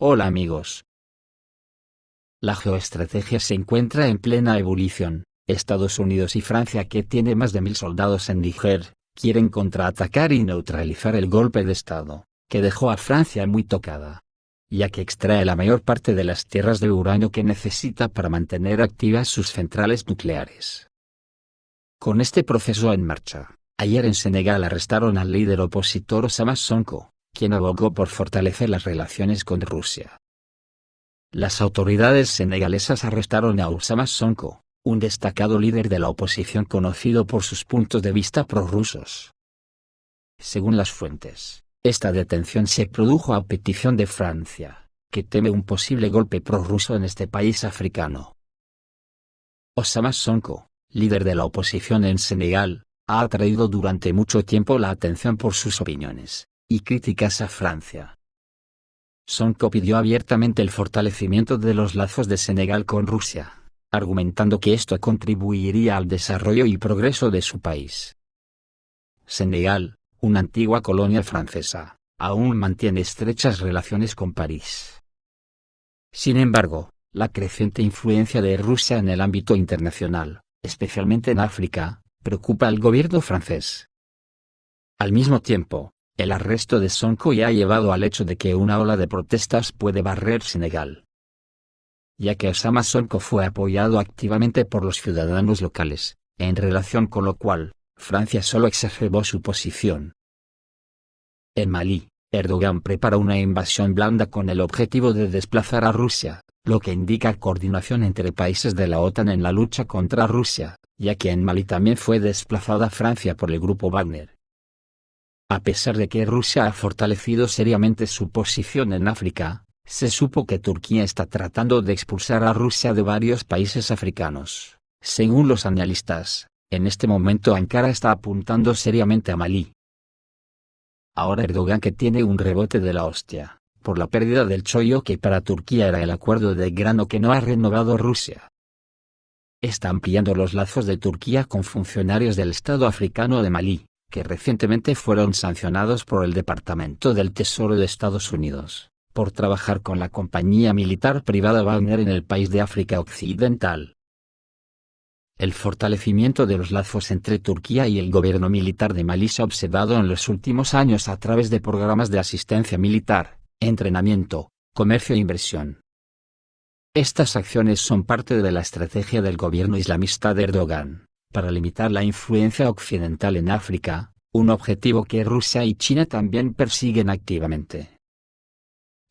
Hola amigos. La geoestrategia se encuentra en plena ebullición. Estados Unidos y Francia, que tiene más de 1000 soldados en Níger, quieren contraatacar y neutralizar el golpe de Estado, que dejó a Francia muy tocada, ya que extrae la mayor parte de las tierras de uranio que necesita para mantener activas sus centrales nucleares. Con este proceso en marcha, ayer en Senegal arrestaron al líder opositor Osama Sonko, quien abogó por fortalecer las relaciones con Rusia. Las autoridades senegalesas arrestaron a Osama Sonko, un destacado líder de la oposición conocido por sus puntos de vista prorrusos. Según las fuentes, esta detención se produjo a petición de Francia, que teme un posible golpe prorruso en este país africano. Osama Sonko, líder de la oposición en Senegal, ha atraído durante mucho tiempo la atención por sus opiniones y críticas a Francia. Sonko pidió abiertamente el fortalecimiento de los lazos de Senegal con Rusia, argumentando que esto contribuiría al desarrollo y progreso de su país. Senegal, una antigua colonia francesa, aún mantiene estrechas relaciones con París. Sin embargo, la creciente influencia de Rusia en el ámbito internacional, especialmente en África, preocupa al gobierno francés. Al mismo tiempo, el arresto de Sonko ya ha llevado al hecho de que una ola de protestas puede barrer Senegal, ya que Osama Sonko fue apoyado activamente por los ciudadanos locales, en relación con lo cual, Francia solo exacerbó su posición. En Malí, Erdogan prepara una invasión blanda con el objetivo de desplazar a Rusia, lo que indica coordinación entre países de la OTAN en la lucha contra Rusia, ya que en Malí también fue desplazada Francia por el grupo Wagner. A pesar de que Rusia ha fortalecido seriamente su posición en África, se supo que Turquía está tratando de expulsar a Rusia de varios países africanos. Según los analistas, en este momento Ankara está apuntando seriamente a Malí. Ahora Erdogan, que tiene un rebote de la hostia, por la pérdida del chollo que para Turquía era el acuerdo de grano que no ha renovado Rusia, está ampliando los lazos de Turquía con funcionarios del Estado africano de Malí, que recientemente fueron sancionados por el Departamento del Tesoro de Estados Unidos, por trabajar con la compañía militar privada Wagner en el país de África Occidental. El fortalecimiento de los lazos entre Turquía y el gobierno militar de Malí se ha observado en los últimos años a través de programas de asistencia militar, entrenamiento, comercio e inversión. Estas acciones son parte de la estrategia del gobierno islamista de Erdogan, para limitar la influencia occidental en África, un objetivo que Rusia y China también persiguen activamente.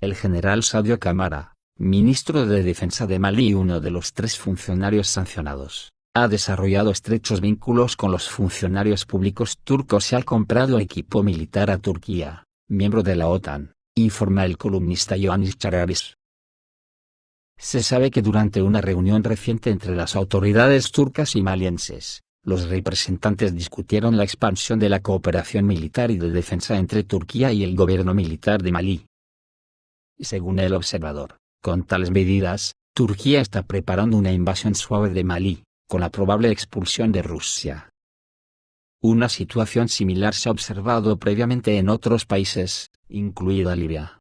El general Sadio Camara, ministro de Defensa de Malí y uno de los 3 funcionarios sancionados, ha desarrollado estrechos vínculos con los funcionarios públicos turcos y ha comprado equipo militar a Turquía, miembro de la OTAN, informa el columnista Ioannis Çararis. Se sabe que durante una reunión reciente entre las autoridades turcas y malienses, los representantes discutieron la expansión de la cooperación militar y de defensa entre Turquía y el gobierno militar de Malí. Según el observador, con tales medidas, Turquía está preparando una invasión suave de Malí, con la probable expulsión de Rusia. Una situación similar se ha observado previamente en otros países, incluida Libia.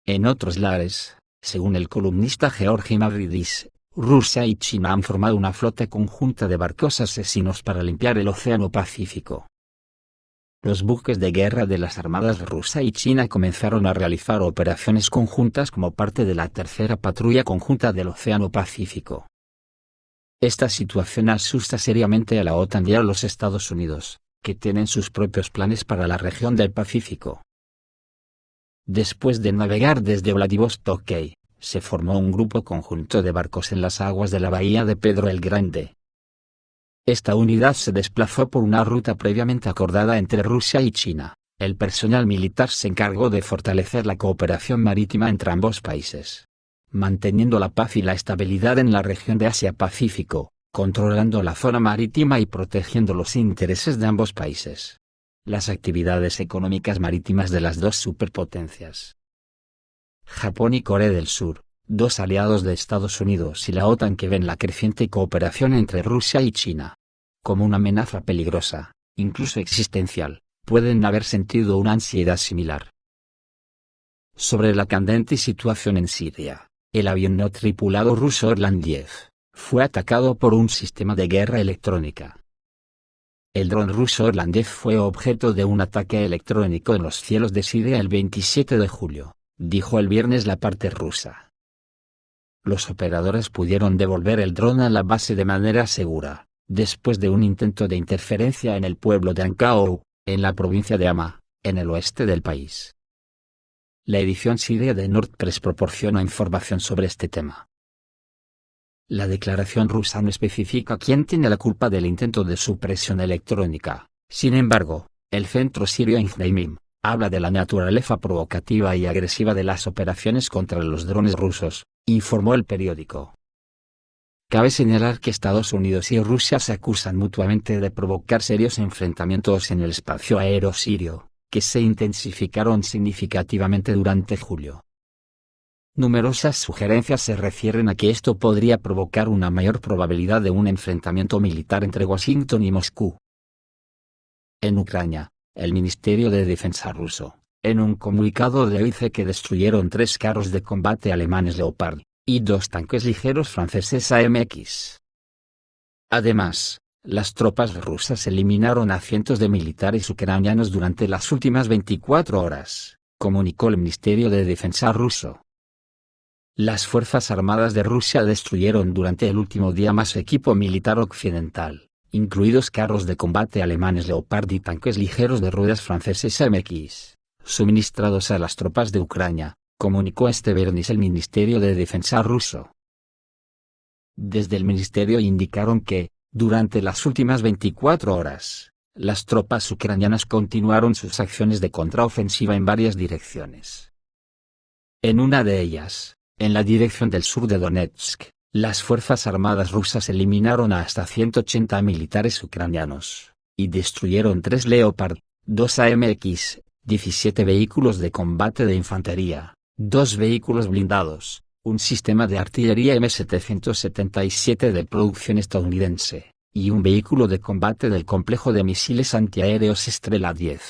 En otros lares, según el columnista Georgi Mavridis, Rusia y China han formado una flota conjunta de barcos asesinos para limpiar el Océano Pacífico. Los buques de guerra de las armadas rusa y china comenzaron a realizar operaciones conjuntas como parte de la tercera patrulla conjunta del Océano Pacífico. Esta situación asusta seriamente a la OTAN y a los Estados Unidos, que tienen sus propios planes para la región del Pacífico. Después de navegar desde Vladivostok, se formó un grupo conjunto de barcos en las aguas de la bahía de Pedro el Grande. Esta unidad se desplazó por una ruta previamente acordada entre Rusia y China. El personal militar se encargó de fortalecer la cooperación marítima entre ambos países, manteniendo la paz y la estabilidad en la región de Asia-Pacífico, controlando la zona marítima y protegiendo los intereses de ambos países. Las actividades económicas marítimas de las dos superpotencias, Japón y Corea del Sur, 2 aliados de Estados Unidos y la OTAN, que ven la creciente cooperación entre Rusia y China como una amenaza peligrosa, incluso existencial, pueden haber sentido una ansiedad similar. Sobre la candente situación en Siria, el avión no tripulado ruso Orlan-10 fue atacado por un sistema de guerra electrónica. El dron ruso Orlan-10 fue objeto de un ataque electrónico en los cielos de Siria el 27 de julio, dijo el viernes la parte rusa. Los operadores pudieron devolver el dron a la base de manera segura, después de un intento de interferencia en el pueblo de Ankau, en la provincia de Hama, en el oeste del país. La edición siria de Nordpress proporciona información sobre este tema. La declaración rusa no especifica quién tiene la culpa del intento de supresión electrónica. Sin embargo, el centro sirio Engeimim habla de la naturaleza provocativa y agresiva de las operaciones contra los drones rusos, informó el periódico. Cabe señalar que Estados Unidos y Rusia se acusan mutuamente de provocar serios enfrentamientos en el espacio aéreo sirio, que se intensificaron significativamente durante julio. Numerosas sugerencias se refieren a que esto podría provocar una mayor probabilidad de un enfrentamiento militar entre Washington y Moscú. En Ucrania, el Ministerio de Defensa ruso, en un comunicado dice que destruyeron 3 carros de combate alemanes Leopard y 2 tanques ligeros franceses AMX. Además, las tropas rusas eliminaron a cientos de militares ucranianos durante las últimas 24 horas, comunicó el Ministerio de Defensa ruso. Las Fuerzas Armadas de Rusia destruyeron durante el último día más equipo militar occidental, incluidos carros de combate alemanes Leopard y tanques ligeros de ruedas franceses AMX, suministrados a las tropas de Ucrania, comunicó este viernes el Ministerio de Defensa ruso. Desde el ministerio indicaron que, durante las últimas 24 horas, las tropas ucranianas continuaron sus acciones de contraofensiva en varias direcciones. En una de ellas, en la dirección del sur de Donetsk, las Fuerzas Armadas rusas eliminaron a hasta 180 militares ucranianos, y destruyeron 3 Leopard, 2 AMX, 17 vehículos de combate de infantería, 2 vehículos blindados, un sistema de artillería M777 de producción estadounidense, y un vehículo de combate del complejo de misiles antiaéreos Strela 10.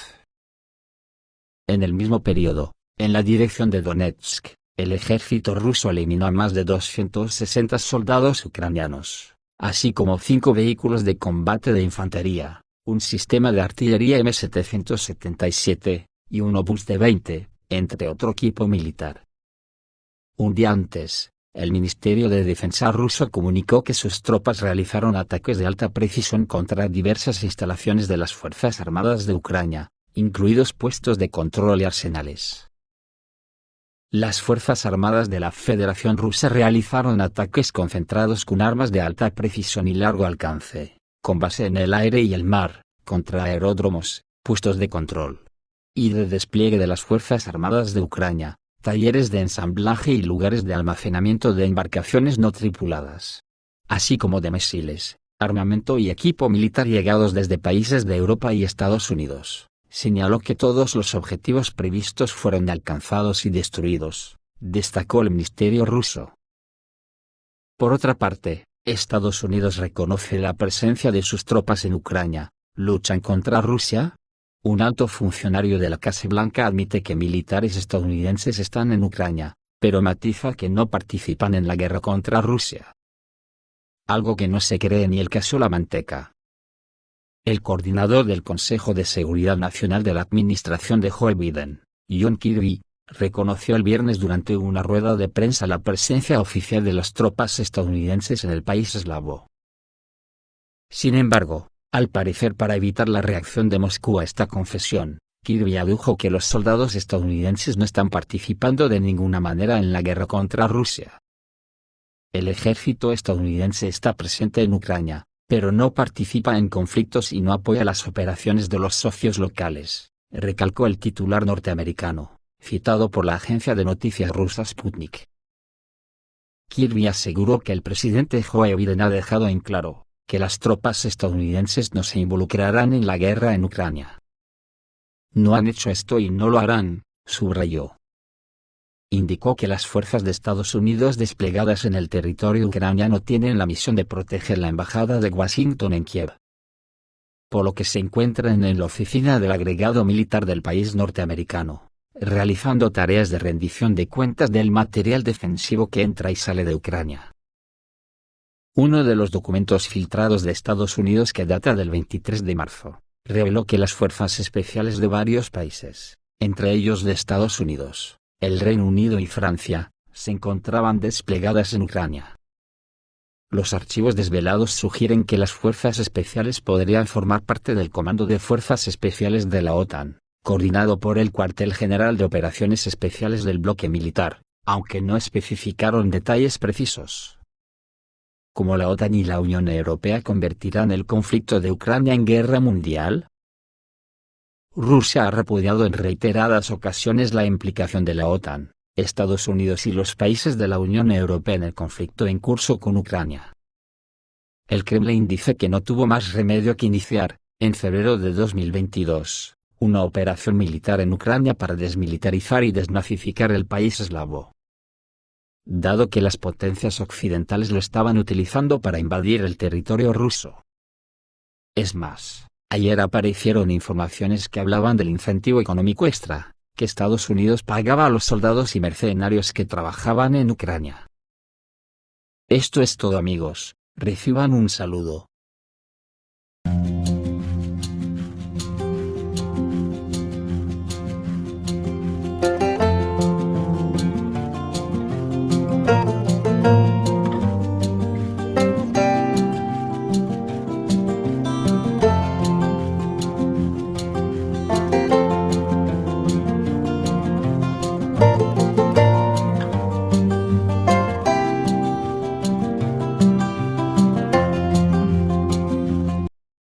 En el mismo periodo, en la dirección de Donetsk, el ejército ruso eliminó a más de 260 soldados ucranianos, así como 5 vehículos de combate de infantería, un sistema de artillería M777, y un obús de 20, entre otro equipo militar. Un día antes, el Ministerio de Defensa ruso comunicó que sus tropas realizaron ataques de alta precisión contra diversas instalaciones de las Fuerzas Armadas de Ucrania, incluidos puestos de control y arsenales. Las Fuerzas Armadas de la Federación Rusa realizaron ataques concentrados con armas de alta precisión y largo alcance, con base en el aire y el mar, contra aeródromos, puestos de control y de despliegue de las Fuerzas Armadas de Ucrania, talleres de ensamblaje y lugares de almacenamiento de embarcaciones no tripuladas, así como de misiles, armamento y equipo militar llegados desde países de Europa y Estados Unidos. Señaló que todos los objetivos previstos fueron alcanzados y destruidos, destacó el ministerio ruso. Por otra parte, Estados Unidos reconoce la presencia de sus tropas en Ucrania. ¿Luchan contra Rusia? Un alto funcionario de la Casa Blanca admite que militares estadounidenses están en Ucrania, pero matiza que no participan en la guerra contra Rusia. Algo que no se cree ni el queso la manteca. El coordinador del Consejo de Seguridad Nacional de la administración de Joe Biden, John Kirby, reconoció el viernes durante una rueda de prensa la presencia oficial de las tropas estadounidenses en el país eslavo. Sin embargo, al parecer para evitar la reacción de Moscú a esta confesión, Kirby adujo que los soldados estadounidenses no están participando de ninguna manera en la guerra contra Rusia. El ejército estadounidense está presente en Ucrania, pero no participa en conflictos y no apoya las operaciones de los socios locales, recalcó el titular norteamericano, citado por la agencia de noticias rusa Sputnik. Kirby aseguró que el presidente Joe Biden ha dejado en claro que las tropas estadounidenses no se involucrarán en la guerra en Ucrania. No han hecho esto y no lo harán, subrayó. Indicó que las fuerzas de Estados Unidos desplegadas en el territorio ucraniano tienen la misión de proteger la embajada de Washington en Kiev, por lo que se encuentran en la oficina del agregado militar del país norteamericano, realizando tareas de rendición de cuentas del material defensivo que entra y sale de Ucrania. Uno de los documentos filtrados de Estados Unidos que data del 23 de marzo, reveló que las fuerzas especiales de varios países, entre ellos de Estados Unidos, el Reino Unido y Francia, se encontraban desplegadas en Ucrania. Los archivos desvelados sugieren que las fuerzas especiales podrían formar parte del Comando de Fuerzas Especiales de la OTAN, coordinado por el Cuartel General de Operaciones Especiales del Bloque Militar, aunque no especificaron detalles precisos. ¿Cómo la OTAN y la Unión Europea convertirán el conflicto de Ucrania en guerra mundial? Rusia ha repudiado en reiteradas ocasiones la implicación de la OTAN, Estados Unidos y los países de la Unión Europea en el conflicto en curso con Ucrania. El Kremlin dice que no tuvo más remedio que iniciar, en febrero de 2022, una operación militar en Ucrania para desmilitarizar y desnazificar el país eslavo. Dado que las potencias occidentales lo estaban utilizando para invadir el territorio ruso. Es más, ayer aparecieron informaciones que hablaban del incentivo económico extra, que Estados Unidos pagaba a los soldados y mercenarios que trabajaban en Ucrania. Esto es todo amigos, reciban un saludo.